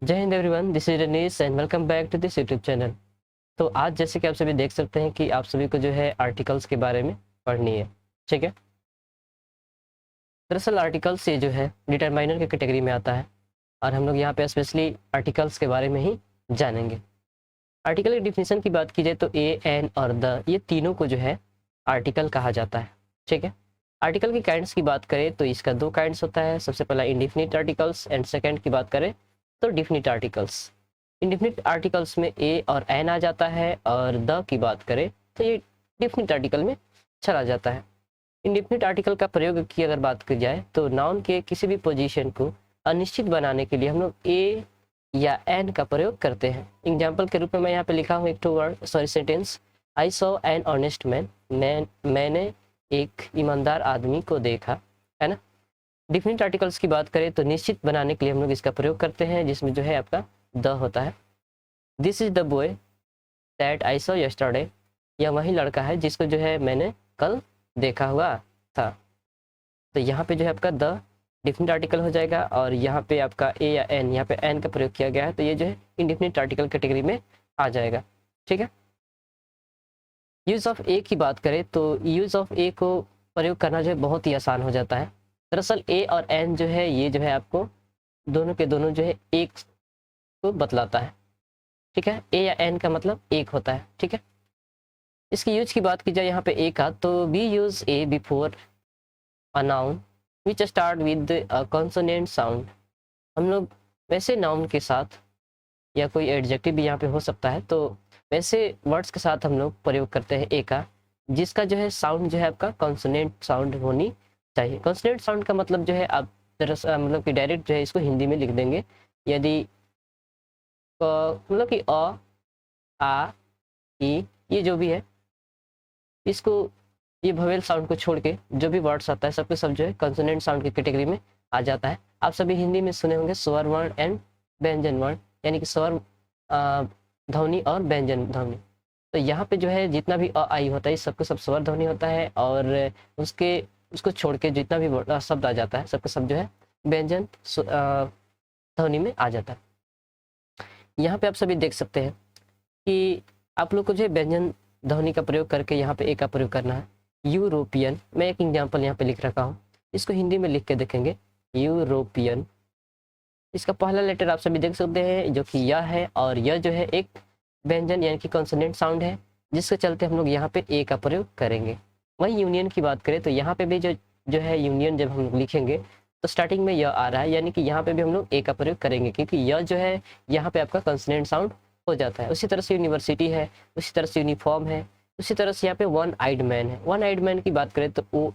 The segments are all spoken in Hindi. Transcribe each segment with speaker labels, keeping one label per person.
Speaker 1: जय Hind everyone, this is Ranish and welcome back to this YouTube channel. तो आज जैसे कि आप सभी देख सकते हैं कि आप सभी को जो है आर्टिकल्स के बारे में पढ़नी है। ठीक है। दरअसल आर्टिकल्स ये जो है डिटरमाइनर की कैटेगरी में आता है और हम लोग यहाँ पे स्पेशली आर्टिकल्स के बारे में ही जानेंगे। आर्टिकल की डिफिनीशन की बात की जाए तो ए, एन और द, ये तीनों को जो है आर्टिकल कहा जाता है। ठीक है। आर्टिकल की काइंड्स की बात करें तो इसका दो काइंड्स होता है। सबसे पहला इंडिफिनिट आर्टिकल्स एंड सेकंड की बात करें तो डिफिनिट आर्टिकल्स। इंडिफिनिट आर्टिकल्स में ए और एन आ जाता है और द की बात करें तो ये डिफिनिट आर्टिकल में चला जाता है। इंडिफिनिट आर्टिकल का प्रयोग की अगर बात की जाए तो नाउन के किसी भी पोजीशन को अनिश्चित बनाने के लिए हम लोग ए या एन का प्रयोग करते हैं। एग्जाम्पल के रूप में मैं यहाँ पे लिखा हूँ एक two word sentence, I saw an honest man, मैंने एक ईमानदार आदमी को देखा, है ना। डिफिनिट आर्टिकल्स की बात करें तो निश्चित बनाने के लिए हम लोग इसका प्रयोग करते हैं जिसमें जो है आपका द होता है। This is the boy that I saw yesterday, यह वही लड़का है जिसको जो है मैंने कल देखा हुआ था। तो यहाँ पे जो है आपका द डिफिनिट आर्टिकल हो जाएगा और यहाँ पे आपका ए या एन, यहाँ पे एन का प्रयोग किया गया है तो ये जो है इंडिफिनिट आर्टिकल कैटेगरी में आ जाएगा। ठीक है। यूज ऑफ ए की बात करें तो यूज ऑफ ए को प्रयोग करना जो है बहुत ही आसान हो जाता है। दरअसल ए और एन जो है ये जो है आपको दोनों के दोनों जो है एक को बतलाता है। ठीक है। ए या एन का मतलब एक होता है। ठीक है। इसकी यूज की बात की जाए यहाँ पे ए का तो we use a before a noun which start with a consonant sound. हम लोग वैसे नाउन के साथ या कोई एडजेक्टिव भी यहाँ पे हो सकता है तो वैसे वर्ड्स के साथ हम लोग प्रयोग करते हैं ए का जिसका जो है साउंड जो है आपका कॉन्सोनेंट साउंड होनी चाहिए। कॉन्सोनेंट साउंड का मतलब जो है आप दरअसल मतलब कि डायरेक्ट जो है इसको हिंदी में लिख देंगे। यदि मतलब कि आ ई ये जो भी है इसको ये वोवेल साउंड को छोड़ के जो भी वर्ड्स आता है सबके सब जो है कॉन्सोनेंट साउंड की कैटेगरी में आ जाता है। आप सभी हिंदी में सुने होंगे स्वर वर्ण एंड व्यंजन वर्ण, यानी कि स्वर ध्वनि और व्यंजन ध्वनि। तो यहाँ पे जो है जितना भी अ आई होता है सबका सब स्वर ध्वनि होता है और उसके उसको छोड़ के जितना भी शब्द आ जाता है सबका सब जो है व्यंजन ध्वनि में आ जाता है। यहाँ पे आप सभी देख सकते हैं कि आप लोग को जो है व्यंजन ध्वनि का प्रयोग करके यहाँ पे ए का प्रयोग करना है। यूरोपियन, मैं एक एग्जाम्पल यहाँ पे लिख रखा हूँ, इसको हिंदी में लिख के देखेंगे। यूरोपियन, इसका पहला लेटर आप सभी देख सकते हैं जो कि यह है और यह जो है एक व्यंजन यानी कि कॉन्सोनेंट साउंड है जिसके चलते हम लोग यहाँ पे ए का प्रयोग करेंगे। वहीं यूनियन की बात करें तो यहाँ पे भी जो है यूनियन जब हम लिखेंगे तो स्टार्टिंग में यह आ रहा है यानी कि यहाँ पे भी हम लोग ए का प्रयोग करेंगे क्योंकि यह जो है यहाँ पे आपका कॉन्सोनेंट साउंड हो जाता है। उसी तरह से यूनिवर्सिटी है, उसी तरह से यूनिफॉर्म है, उसी तरह से यहाँ पे वन आइड मैन है। वन आइड मैन की बात करें तो वो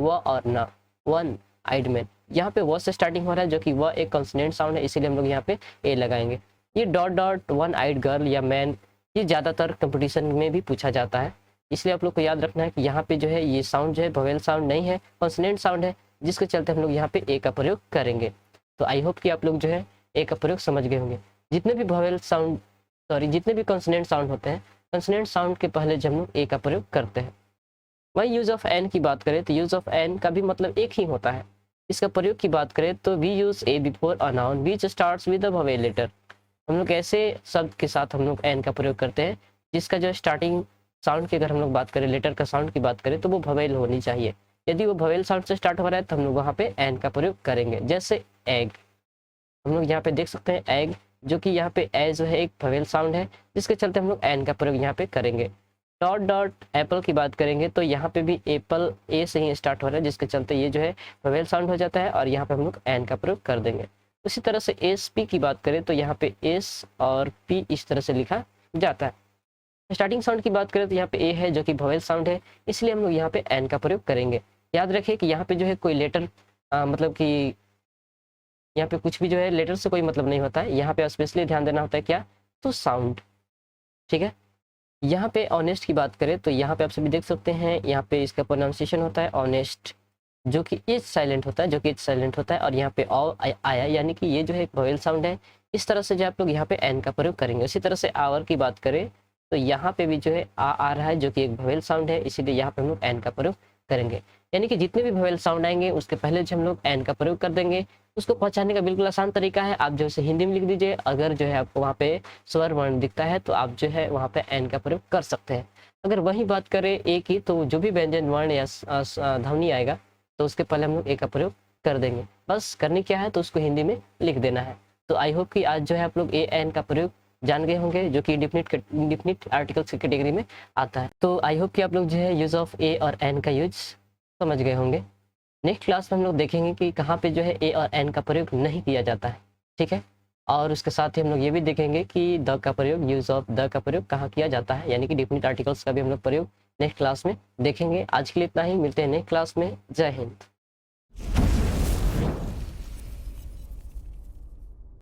Speaker 1: और ना वन आइड मैन, यहाँ पे वो से स्टार्टिंग हो रहा है जो कि वह एक कॉन्सोनेंट साउंड है इसीलिए हम लोग यहाँ पे ए लगाएंगे। ये dot dot one eyed girl या मैन ये ज़्यादातर कंपटीशन में भी पूछा जाता है, इसलिए आप लोग को याद रखना है कि यहाँ पे जो है ये साउंड जो है वोवेल साउंड नहीं है, कॉन्सोनेंट साउंड है जिसके चलते हम लोग यहाँ पे ए का प्रयोग करेंगे। तो आई होप कि आप लोग जो है ए का प्रयोग समझ गए होंगे। जितने भी वोवेल साउंड जितने भी कॉन्सोनेंट साउंड होते हैं कॉन्सोनेंट साउंड के पहले जब हम लोग ए का प्रयोग करते हैं। वहीं यूज ऑफ एन की बात करें तो यूज ऑफ एन का भी मतलब एक ही होता है। इसका प्रयोग की बात करें तो we use a before a noun which starts with a vowel letter. हम लोग ऐसे शब्द के साथ हम लोग एन का प्रयोग करते हैं जिसका जो स्टार्टिंग साउंड की अगर हम लोग बात करें, लेटर का साउंड की बात करें तो वो वोवेल होनी चाहिए। यदि वो वोवेल साउंड से स्टार्ट हो रहा है तो हम लोग वहाँ पे एन का प्रयोग करेंगे। जैसे एग, हम लोग यहाँ पे देख सकते हैं एग जो कि यहाँ पे ए जो है एक वोवेल साउंड है जिसके चलते हम लोग एन का प्रयोग यहाँ पे करेंगे। डॉट डॉट एप्पल की बात करेंगे तो यहाँ पे भी एप्पल ए से ही स्टार्ट हो रहा है जिसके चलते ये जो है वोवेल साउंड हो जाता है और यहाँ पे हम लोग एन का प्रयोग कर देंगे। उसी तरह से एस पी की बात करें तो यहाँ पे एस और पी इस तरह से लिखा जाता है। स्टार्टिंग साउंड की बात करें तो यहाँ पे ए है जो कि वोवेल साउंड है इसलिए हम लोग यहाँ पे एन का प्रयोग करेंगे। याद रखिए कि यहाँ पे जो है कोई लेटर मतलब कि यहाँ पे कुछ भी जो है लेटर से कोई मतलब नहीं होता है, यहाँ पे स्पेशली ध्यान देना होता है क्या तो साउंड। ठीक है। यहाँ पे ऑनेस्ट की बात करें तो यहाँ पे आप सभी देख सकते हैं यहाँ पे इसका प्रोनाउंसिएशन होता है ऑनेस्ट जो कि एच साइलेंट होता है और यहाँ पे आया यानी कि ये जो है एक वोवेल साउंड है। इस तरह से जो आप लोग यहाँ पे एन का प्रयोग करेंगे। उसी तरह से आवर की बात करें तो यहाँ पे भी जो है आ रहा है जो कि एक वोवेल साउंड है इसीलिए यहाँ पे हम लोग एन का प्रयोग करेंगे। यानी कि जितने भी वोवेल साउंड आएंगे उसके पहले जो हम लोग एन का प्रयोग कर देंगे। उसको पहचानने का बिल्कुल आसान तरीका है, आप जो है हिंदी में लिख दीजिए। अगर जो है आपको वहाँ पे स्वर वर्ण दिखता है तो आप जो है वहाँ पे एन का प्रयोग कर सकते हैं। अगर वही बात करें ए की, तो जो भी व्यंजन वर्ण या ध्वनि आएगा तो उसके पहले हम लोग ए का प्रयोग कर देंगे। बस करनी क्या है, तो उसको हिंदी में लिख देना है। तो आई होप कि आज जो है आप लोग ए एन का प्रयोग जान गए होंगे, जो कि इंडिफिनिट आर्टिकल्स की कैटेगरी में आता है। तो आई होप कि आप लोग जो है यूज ऑफ ए और एन का यूज समझ गए होंगे। नेक्स्ट क्लास में हम लोग देखेंगे कि कहाँ पे जो है ए और एन का प्रयोग नहीं किया जाता है, ठीक है। और उसके साथ ही हम लोग ये भी देखेंगे कि द का प्रयोग, यूज ऑफ द का प्रयोग कहाँ किया जाता है, यानी कि डिफिनिट आर्टिकल्स का भी हम लोग प्रयोग नेक्स्ट क्लास में देखेंगे। आज के लिए इतना ही, मिलते हैं नेक्स्ट क्लास में। जय हिंद।